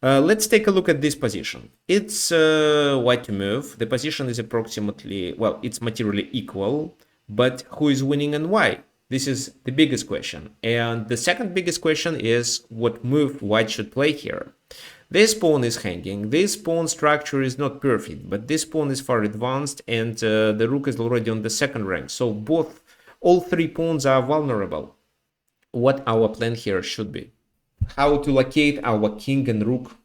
Let's take a look at this position. It's white to move. The position is approximately, well, it's materially equal, but who is winning and why? This is the biggest question. And the second biggest question is what move white should play here. This pawn is hanging. This pawn structure is not perfect, but this pawn is far advanced, and the rook is already on the second rank. So all three pawns are vulnerable. What our plan here should be? How to locate our king and rook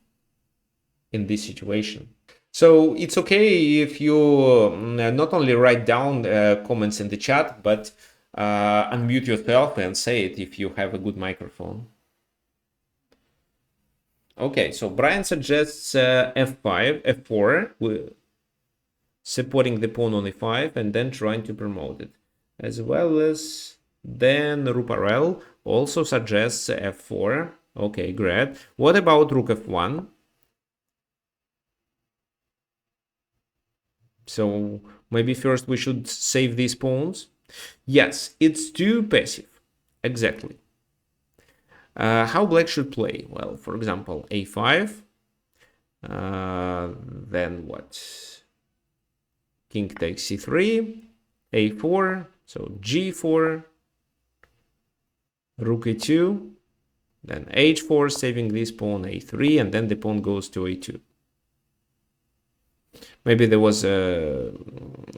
in this situation. So it's okay if you not only write down comments in the chat, but unmute yourself and say it if you have a good microphone. Okay, so Brian suggests f5, f4, supporting the pawn on e5 and then trying to promote it. As well as then Ruparel also suggests f4. Okay, great. What about rook f1? So maybe first we should save these pawns. Yes, it's too passive. Exactly. How black should play? Well, for example, a5. Then what? King takes c3, a4, so g4, rook e2, then h4, saving this pawn, a3, and then the pawn goes to a2. Maybe there was a,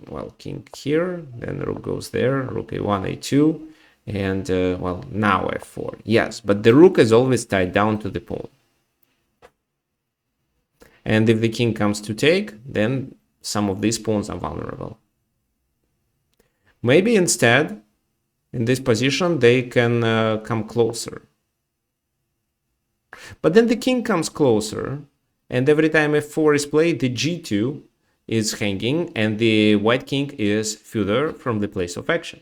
well, king here, then rook goes there, rook a1, a2, and, well, now f4. Yes, but the rook is always tied down to the pawn. And if the king comes to take, then some of these pawns are vulnerable. Maybe instead, in this position, they can come closer. But then the king comes closer, and every time f4 is played, the g2 is hanging, and the white king is further from the place of action.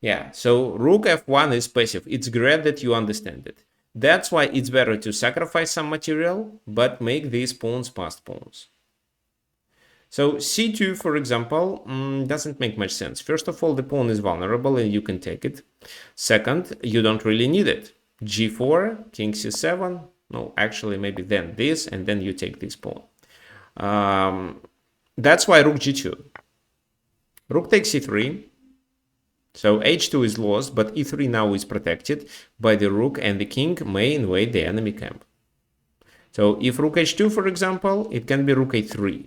Yeah, so rook f1 is passive. It's great that you understand it. That's why it's better to sacrifice some material, but make these pawns passed pawns. So c2, for example, doesn't make much sense. First of all, the pawn is vulnerable and you can take it. Second, you don't really need it. g4, king c7. No, actually, maybe then this, and then you take this pawn. That's why rook g2. Rook takes c3. So h2 is lost, but e3 now is protected by the rook, and the king may invade the enemy camp. So if rook h2, for example, it can be rook a3.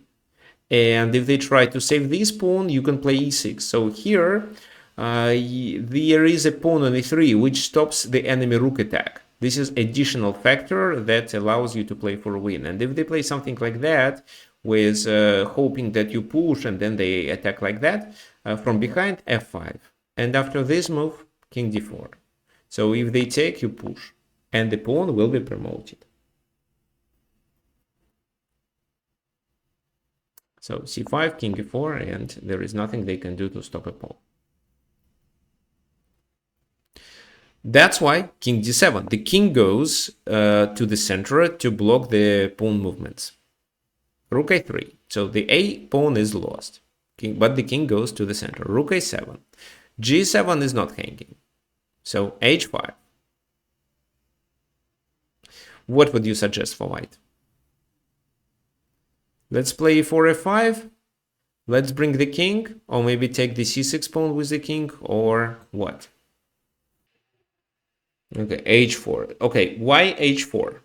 And if they try to save this pawn, you can play e6. So here, there is a pawn on e3, which stops the enemy rook attack. This is additional factor that allows you to play for a win. And if they play something like that, with hoping that you push and then they attack like that, from behind, f5. And after this move, king d4. So if they take, you push, and the pawn will be promoted. So c5, king e4, and there is nothing they can do to stop a pawn. That's why king d7. The king goes to the center to block the pawn movements. Rook a3. So the a pawn is lost, but the king goes to the center. Rook a7. g7 is not hanging. So h5. What would you suggest for white? Let's play e4, f5. Let's bring the king, or maybe take the c6 pawn with the king, or what? Okay, h4. Okay, why h4?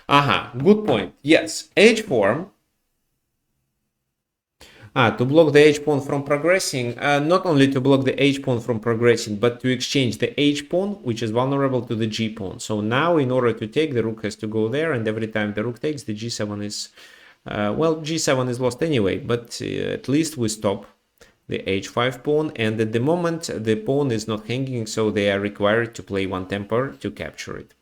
Aha, good point. Yes, h4. To block the h-pawn from progressing, not only to block the h-pawn from progressing, but to exchange the h-pawn, which is vulnerable to the g-pawn. So now, in order to take, the rook has to go there, and every time the rook takes, the g7 is... well, g7 is lost anyway, but at least we stop the h5 pawn, and at the moment, the pawn is not hanging, so they are required to play one temper to capture it.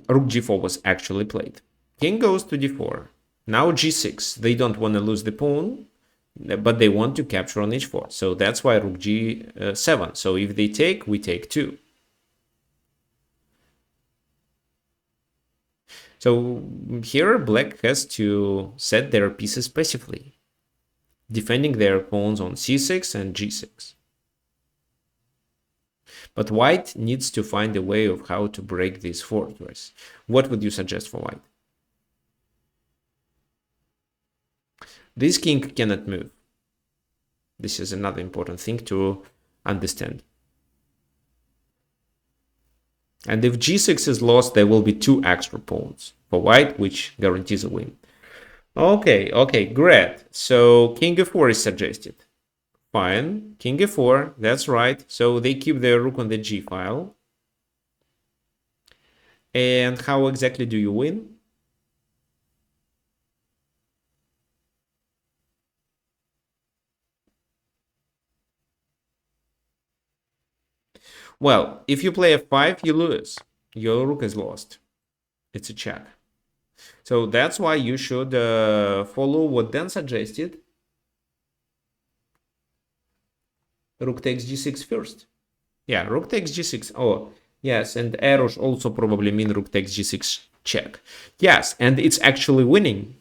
Rook g4 was actually played. King goes to d4. Now g6, they don't want to lose the pawn, but they want to capture on h4. So that's why rook g7. So if they take, we take too. So here black has to set their pieces passively, defending their pawns on c6 and g6. But white needs to find a way of how to break this fortress. What would you suggest for white? This king cannot move. This is another important thing to understand. And if g6 is lost, there will be 2 extra pawns for white, which guarantees a win. Okay, great. So king f4 is suggested. Fine, king f4, that's right. So they keep their rook on the g file. And how exactly do you win? Well, if you play f5, you lose. Your rook is lost. It's a check. So that's why you should follow what Dan suggested. Rook takes g6 first. Yeah, rook takes g6. Oh, yes, and arrows also probably mean rook takes g6 check. Yes, and it's actually winning.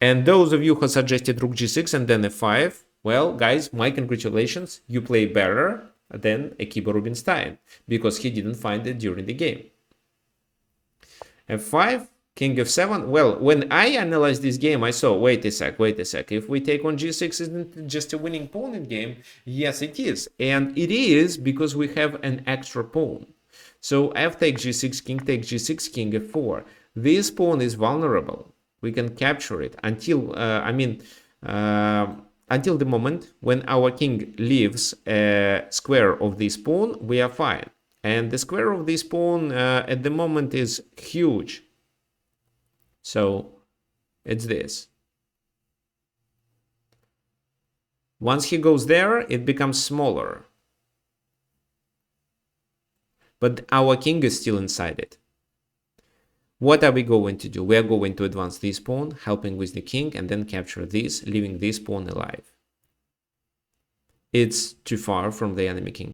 And those of you who suggested rook g6 and then f5, well, guys, my congratulations. You play better than Akiba Rubinstein because he didn't find it during the game. f5, king f7. Well, when I analyzed this game, I saw, wait a sec. If we take on g6, isn't it just a winning pawn in game? Yes, it is. And it is because we have an extra pawn. So f takes g6, king takes g6, king f4. This pawn is vulnerable. We can capture it until, until the moment when our king leaves a square of this pawn, we are fine. And the square of this pawn at the moment is huge. So it's this. Once he goes there, it becomes smaller. But our king is still inside it. What are we going to do? We are going to advance this pawn, helping with the king, and then capture this, leaving this pawn alive. It's too far from the enemy king.